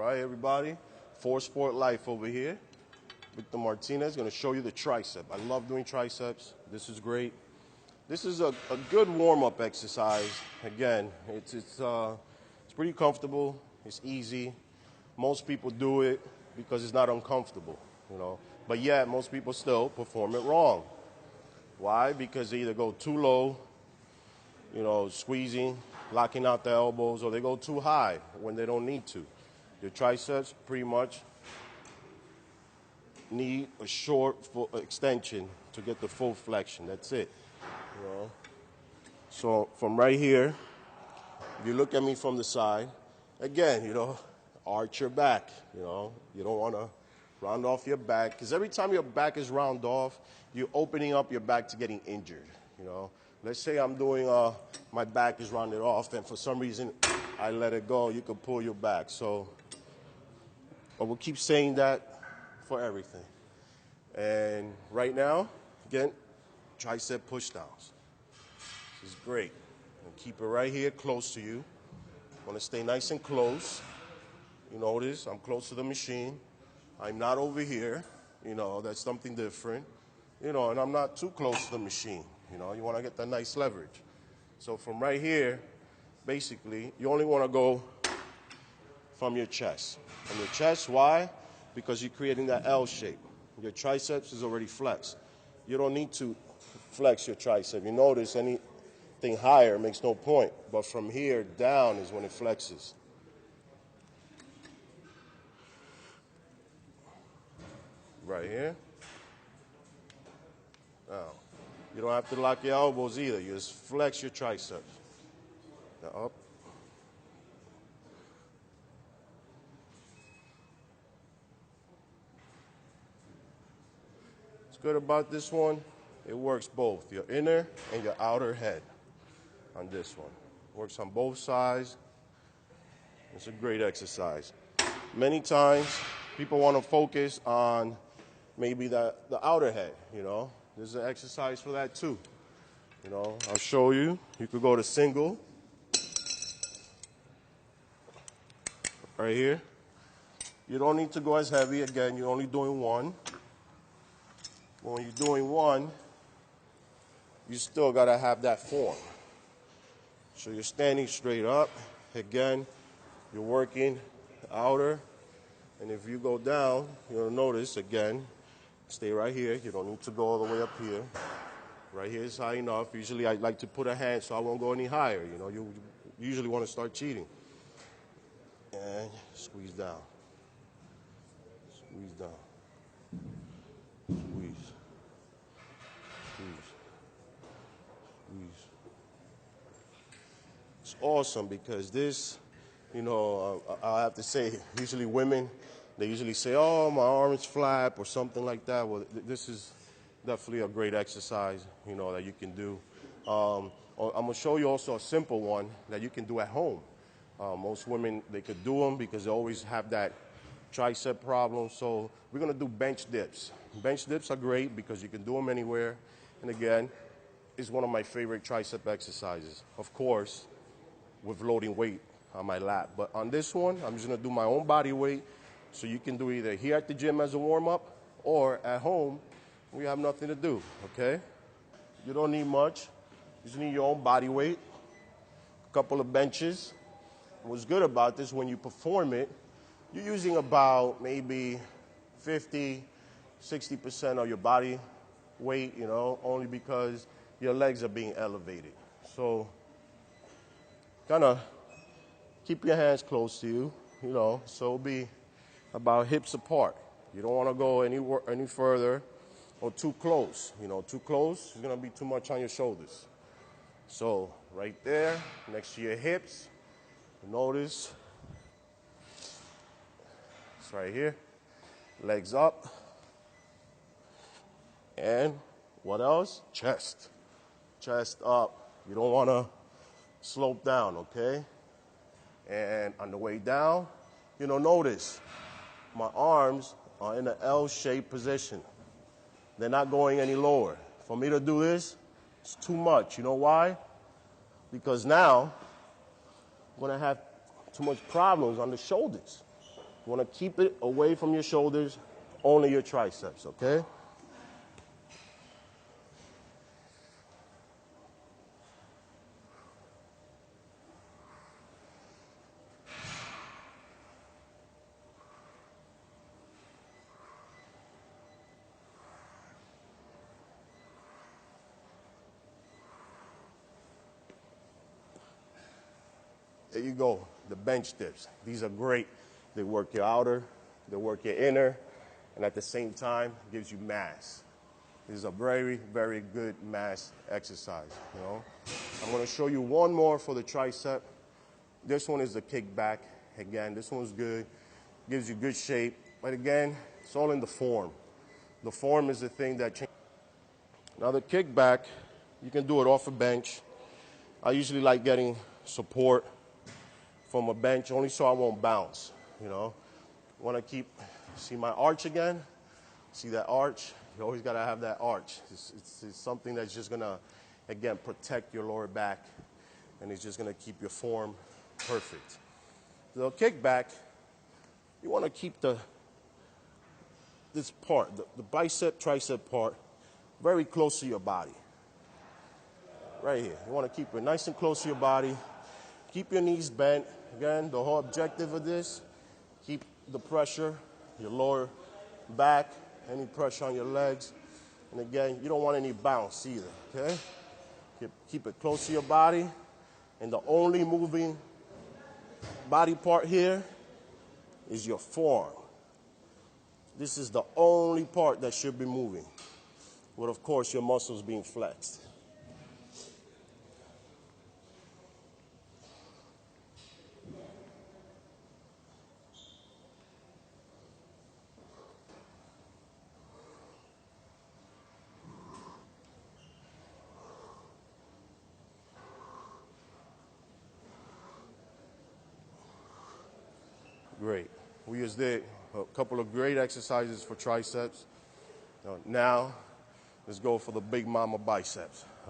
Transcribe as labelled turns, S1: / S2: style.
S1: right, everybody. For Sport Life over here. With the Martinez, going to show you the tricep. I love doing triceps. This is great. This is a good warm-up exercise. Again, it's pretty comfortable. It's easy. Most people do it because it's not uncomfortable, you know. But yet, most people still perform it wrong. Why? Because they either go too low, you know, squeezing, locking out the elbows, or they go too high when they don't need to. Your triceps pretty much need a short full extension to get the full flexion. That's it. You know? So from right here, if you look at me from the side, again, you know, arch your back. You know, you don't want to round off your back, because every time your back is round off, you're opening up your back to getting injured. You know, let's say I'm doing my back is rounded off, and for some reason I let it go. You can pull your back. So I will keep saying that for everything. And right now, again, tricep push downs. This is great. And keep it right here close to you. Want to stay nice and close. You notice I'm close to the machine. I'm not over here. You know, that's something different. You know, and I'm not too close to the machine. You know, you want to get that nice leverage. So from right here, basically, you only want to go from your chest. From your chest, why? Because you're creating that L shape. Your triceps is already flexed. You don't need to flex your tricep. You notice anything higher makes no point. But from here down is when it flexes. Right here. Now, you don't have to lock your elbows either. You just flex your triceps. Now up. What's good about this one, it works both, your inner and your outer head on this one. Works on both sides. It's a great exercise. Many times, people want to focus on maybe the outer head, you know. There's an exercise for that too. You know, I'll show you. You could go to single. Right here. You don't need to go as heavy. Again, you're only doing one. But when you're doing one, you still got to have that form. So you're standing straight up. Again, you're working outer. And if you go down, you'll notice, again, stay right here. You don't need to go all the way up here. Right here is high enough. Usually I like to put a hand so I won't go any higher. You know, you usually want to start cheating. And squeeze down. Squeeze down. Squeeze. Squeeze. Squeeze. It's awesome because this, you know, I have to say, usually women, they usually say, oh, my arms flap or something like that. Well, this is definitely a great exercise, you know, that you can do. I'm going to show you also a simple one that you can do at home. Most women, they could do them because they always have that tricep problem. So we're going to do bench dips. Bench dips are great because you can do them anywhere. And again, it's one of my favorite tricep exercises. Of course, with loading weight on my lap. But on this one, I'm just going to do my own body weight. So you can do either here at the gym as a warm-up or at home when you have nothing to do, okay? You don't need much. You just need your own body weight, a couple of benches. What's good about this, when you perform it, you're using about maybe 50, 60% of your body weight, you know, only because your legs are being elevated. So kind of keep your hands close to you, you know, so it'll be about hips apart. You don't want to go any further or too close. You know, too close is going to be too much on your shoulders. So right there, next to your hips, notice it's right here. Legs up. And what else? Chest. Chest up. You don't want to slope down, okay? And on the way down, you know, notice my arms are in an L-shaped position. They're not going any lower. For me to do this, it's too much. You know why? Because now I'm going to have too much problems on the shoulders. You want to keep it away from your shoulders, only your triceps, okay? There you go, the bench dips. These are great. They work your outer, they work your inner, and at the same time, gives you mass. This is a very, very good mass exercise, you know. I'm gonna show you one more for the tricep. This one is the kickback. Again, this one's good, gives you good shape. But again, it's all in the form. The form is the thing that changes. Now the kickback, you can do it off a bench. I usually like getting support from a bench only so I won't bounce, you know. Want to keep, see my arch again? See that arch? You always got to have that arch. It's something that's just going to, again, protect your lower back, and it's just going to keep your form perfect. The kickback, you want to keep this part, the bicep, tricep part, very close to your body. Right here. You want to keep it nice and close to your body. Keep your knees bent. Again, the whole objective of this, keep the pressure, your lower back, any pressure on your legs. And again, you don't want any bounce either, okay? Keep it close to your body. And the only moving body part here is your forearm. This is the only part that should be moving, with, of course, your muscles being flexed. Great. We just did a couple of great exercises for triceps. Now, let's go for the big mama biceps.